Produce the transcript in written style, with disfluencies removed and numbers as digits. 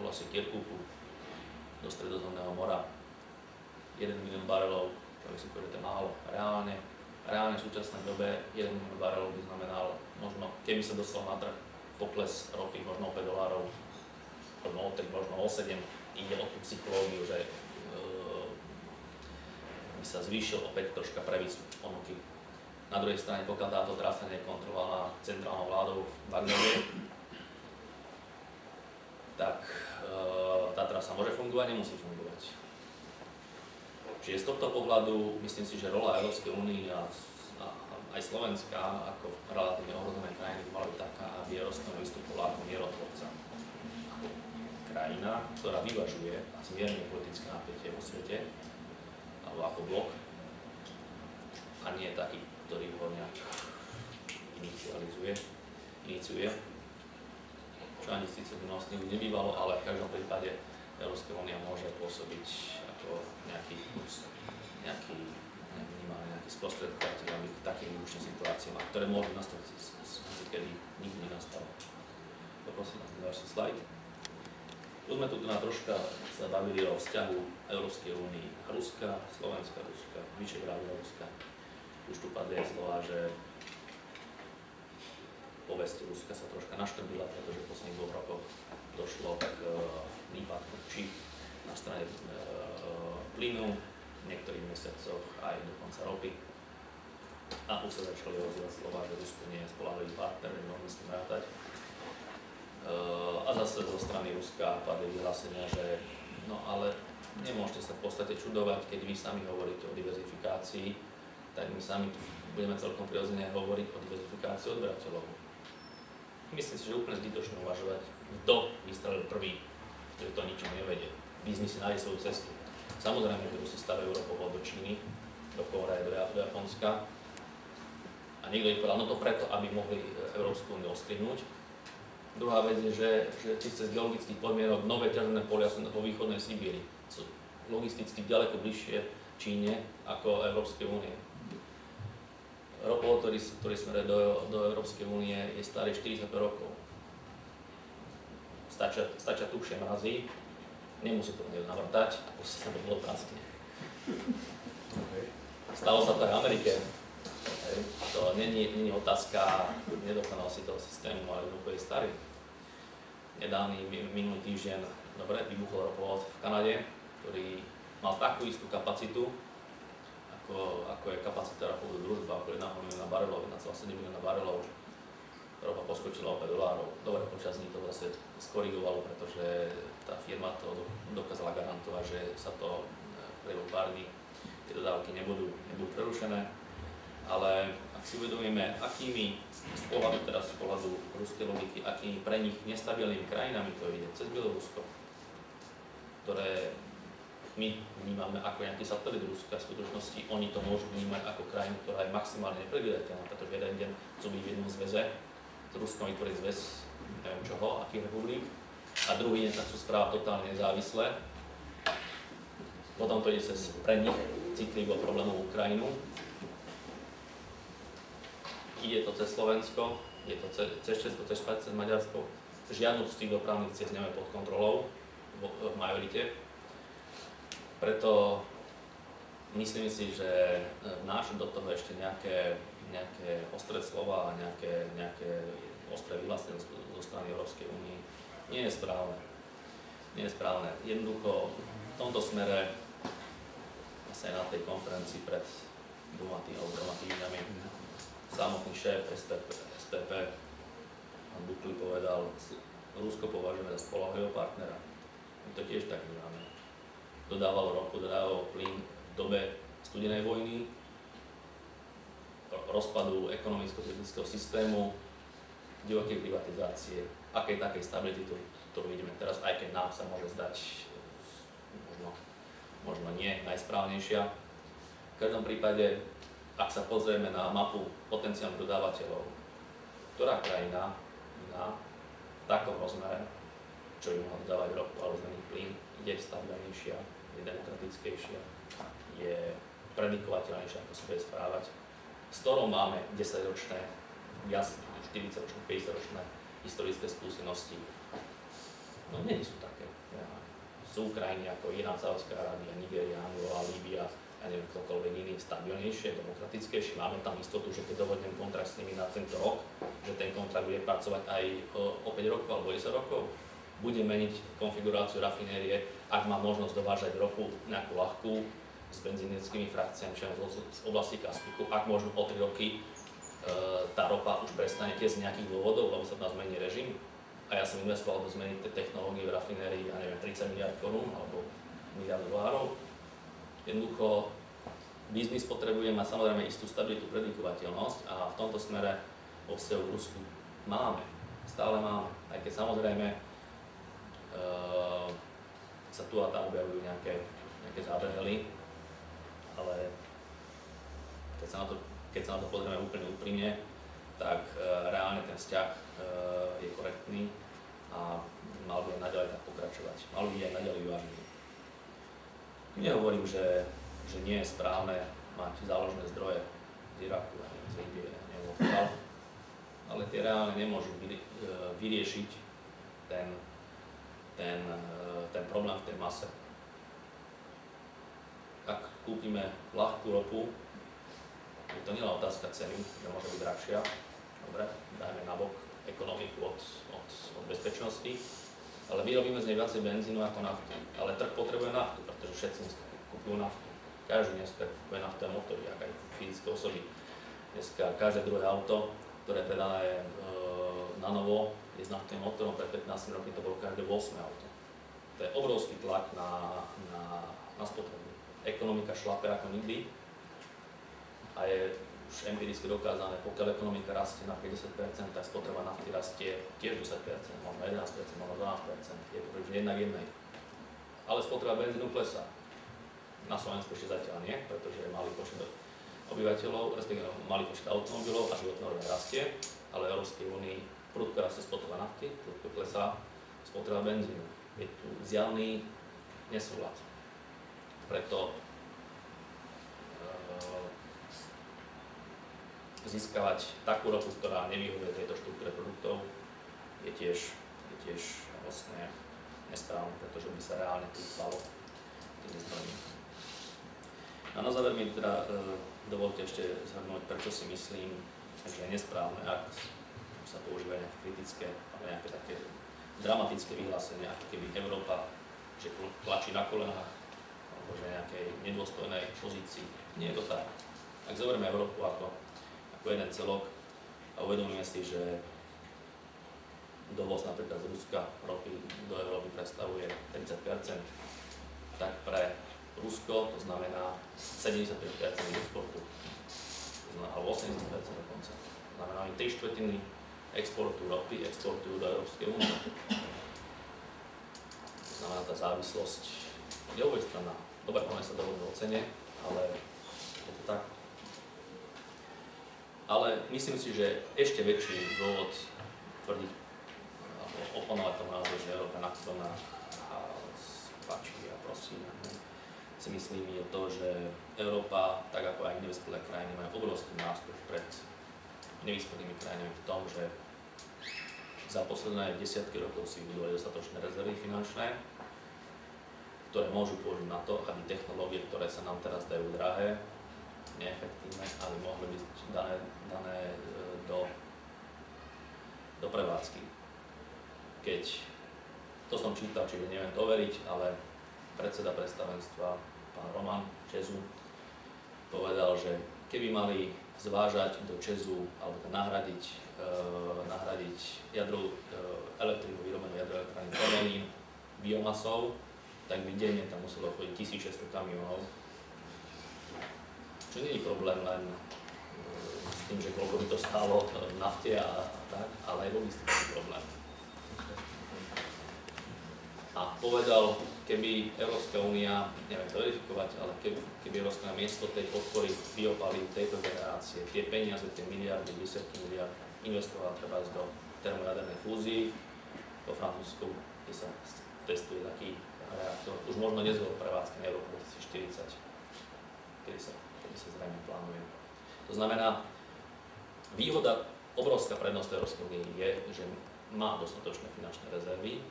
vlastne Kirkuku do Stredozemného mora. 1 milión barelov, človek si povie, to je málo. Reálne v súčasnej dobe 1 milión barelov by znamenal, možno, keby sa dostal na trh pokles ropy možno o $5, možno o 3, možno o 7, ide o tú psychológiu, že by sa zvýšil opäť troška previs ponuky. Na druhej strane, pokiaľ táto trasa nie je kontrolovaná centrálnou vládou v Bagdade, tak tá trasa môže fungovať, nemusí fungovať. Čiže z tohto pohľadu myslím si, že rola Európskej únie a aj Slovenska ako relatívne ohrozené krajiny by mala byť taká, aby Európska únia vystupovala ako mierotvorca. Krajina, ktorá vyvažuje a zmierňuje politické napätie vo svete, alebo ako blok, a nie je taký, ktorý ho nejak iniciuje. Čo ani síce v minulosti nebývalo, ale v každom prípade Európska únia môže pôsobiť ako nejaký sprostredkovateľ, aby k takým výbušným situáciám, ktoré môžu nastať, kedy nikdy nenastalo. Poprosím vás na ďalší slajd. Už sme tu troška sa bavili o vzťahu Európskej únie a Ruska, Slovenska, Ruska, Vyšehrádu Ruska. Už tu padli slova, že povesť Ruska sa troška naštrbila, pretože v posledných 2 rokoch došlo k výpadku či na strane plynu, v niektorých mesiacoch aj dokonca ropy. A už sa začali ozývať slova, že Rusko nie je spoľahlivý partner, nemôžeme s tým rátať. A zase zo strany Ruska padli vyhlásenia, že no ale nemôžete sa v podstate čudovať, keď vy sami hovoríte o diverzifikácii, tak my sami budeme celkom prirodzene hovoriť o diverzifikácii odberateľov. Myslím si, že úplne zbytočné uvažovať, kto vystrelil prvý, že to ničom nevedie. Biznis si nájde svoju cestu. Samozrejme, že Rusi stavajú ropovod do Číny, do Kóreje, do Japonska. A niekto ich povedal, no to preto, aby mohli Európsku úniu ostrihnúť. Druhá vec je, že čiste z geologických podmienok nové ťažené polia sú vo východnej Sibíri. Sú logisticky ďaleko bližšie Číne ako Európskej únie. Ropovod, ktorý smeruje do Európskej únie, je starý 45 rokov. Stačia tuhšie mrazy, nemusí to navrtať, a proste sa to bolo praskne. Stalo sa to aj v Amerike. To není otázka nedokonalosti toho systému, ale jednoducho je starý. Minulý týždeň vybuchol ropovod v Kanade, ktorý mal takú istú kapacitu, ako je kapacita ropovod družba, ako 1 milióna barelov, 1,7 milióna barelov. Ropa poskočila o $5. Dobre, počas ní to zase skorigovalo, pretože tá firma to dokázala garantovať, že sa to v priebehu pár dní tie dodávky nebudú prerušené. Ale ak si uvedomíme, akými z pohľadu ruskej logiky, akými pre nich nestabilnými krajinami to ide, cez Bielorusko, ktoré my vnímame ako nejaký satelit Ruska, v skutočnosti oni to môžu vnímať ako krajinu, ktorá je maximálne nepredvídateľná, pretože jeden deň chcú byť v jednom zväze, s Ruskom vytvoriť zväz, neviem čoho, akých republik, a druhý deň sa chcú správať totálne nezávisle. Potom to ide cez pre nich citlivú problémovú krajinu. Ide to cez Slovensko, je to cez Česko, cez Špajčiarsko, cez Maďarsko. Žiadnu z tých dopravných ciest nemáme pod kontrolou v majorite. Preto myslím si, že vnášať do toho ešte nejaké ostré slova a nejaké ostré vyhlásenia zo strany Európskej únie nie je správne. Nie je správne. Jednoducho v tomto smere asi na tej konferencii pred 2 týždňami samotný šéf SPP pán Bukli povedal, Rusko považujeme za spoľahlivého partnera. My to tiež tak vnímame. Dodávalo ropu, dodávalo plyn v dobe studenej vojny, rozpadu ekonomicko-politického systému, divokej privatizácie, akej takej stability to vidíme teraz, aj keď nám sa môže zdať možno nie najsprávnejšia. V každom prípade, ak sa pozrieme na mapu potenciálnych dodávateľov, ktorá krajina iná v takom rozmere, čo by mohla dodávať ropu alebo zelený plyn, je stabilnejšia, je demokratickejšia, je predikovateľnejšia, ako sa bude správať, s ktorou máme 10-ročné, 40-ročné, 50-ročné historické skúsenosti. No nie sú také. sú krajiny ako Irán, Saudská Arábia, Nigéria, Angola, Líbia, ja neviem, ktokoľvek iný, stabilnejšie, demokratickejšie. Máme tam istotu, že keď dohodnem kontrakt s nimi na tento rok, že ten kontrakt bude pracovať aj o 5 rokov alebo 10 rokov. Bude meniť konfiguráciu rafinérie, ak má možnosť dovážať ropu nejakú ľahkú s benzínickými frakciami, čo z oblasti Kaspiku, ak možno o 3 roky tá ropa už prestane tieť z nejakých dôvodov, lebo sa tam zmení režim. A ja som investoval do zmeny technológie v rafinérii, ja neviem, 30 miliard korún alebo miliard dolárov. Jednoducho, biznis potrebuje mať samozrejme istú stabilitu, predikovateľnosť a v tomto smere vo vzťahu k Rusku máme, stále máme. Aj keď samozrejme sa tu a tam objavujú nejaké zábrhely, ale keď sa na to pozrieme úplne úprimne, tak reálne ten vzťah je korektný a mal by aj naďalej tak pokračovať. Mal by aj naďalej vyvážený. Nehovorím, že nie je správne mať záložné zdroje z Iraku, z Líbie, ale tie reálne nemôžu vyriešiť ten problém v tej mase. Ak kúpime ľahkú ropu, je to nielen otázka ceny, že môže byť drahšia, dobre, dajme nabok ekonomiku od bezpečnosti, ale vyrobíme z nej viacej benzínu ako nafty. Ale trh potrebuje naftu, pretože všetci kupujú naftu. Každý dneska kupuje naftové motory, ak aj fyzické osoby. Dneska každé druhé auto, ktoré je predané na novo, je s naftovým motorom, pred 15 rokmi to bolo každé 8 auto. To je obrovský tlak na spotrebu. Ekonomika šlape ako nikdy a je už empiricky dokázané, pokiaľ ekonomika rastie na 50%, tak spotreba nafty rastie tiež 10%, možno 11%, možno 12%, je to približne jednak jednej. Ale spotreba benzínu klesá. Na Slovensku ešte zatiaľ nie, pretože je malý počet obyvateľov, respektíve malý počet automobilov a životná úroveň rastie, ale v Európskej únii prudko rastie spotreba nafty, prudko klesá spotreba benzínu. Je tu zjavný nesúlad. Preto získavať takú ropu, ktorá nevyhovuje tejto štruktúre produktov, je tiež vlastne nesprávne, pretože by sa reálne plýtvalo tými zdrojmi. A na záver mi teda dovolte ešte zhrnúť, prečo si myslím, že je nesprávne, ak sa používajú nejaké kritické alebo nejaké také dramatické vyhlásenia, ako keby Európa že tlačí na kolenách alebo že nejakej nedôstojnej pozícii. Nie je to tak. Ak zoberieme Európu ako jeden celok a uvedomíme si, že dovoz napríklad z Ruska ropy do Európy predstavuje 30%, tak pre Rusko to znamená 75% exportu, alebo 80% dokonca. To znamená, že 3/4 exportu ropy exportujú do Európskej únie. To znamená, tá závislosť je obojstranná. Dobre, máme sa dohodnúť o cene, ale je to tak. Ale myslím si, že ešte väčší dôvod tvrdiť alebo oponovať tomu názoru, že Európa nakloná a páči a prosí, si myslím, je to, že Európa, tak ako aj nevyspelé krajiny, majú obrovský náskok pred nevyspelými krajinami v tom, že za posledné desiatky rokov si vybudovali dostatočné rezervy finančné, ktoré môžu použiť na to, aby technológie, ktoré sa nám teraz dajú drahé, neefektívne, aby mohli byť dané do prevádzky. Keď to som čítal, čiže neviem to overiť, ale predseda predstavenstva, pán Roman Čezu, povedal, že keby mali zvážať do Čezu alebo nahradiť elektrínu vyrobenú jadrovou elektrárne Temelín biomasou, tak by denne tam muselo chodiť 1600 kamiónov. Čo nie je problém len s tým, že koľko by to stálo v nafte a tak, ale aj logistický problém. A povedal, keby Európska únia, neviem to verifikovať, ale keby Európska únia miesto tej podpory biopalív tejto generácie, tie peniaze, tie miliardy, desiatky miliard investovala treba do termojadernej fúzii vo Francúzsku, kde sa testuje taký reaktor, už možno nezvol prevádzky na roku 2040, kedy sa zrejme plánuje. To znamená, výhoda, obrovská prednosť Európskej únie je, že má dostatočné finančné rezervy,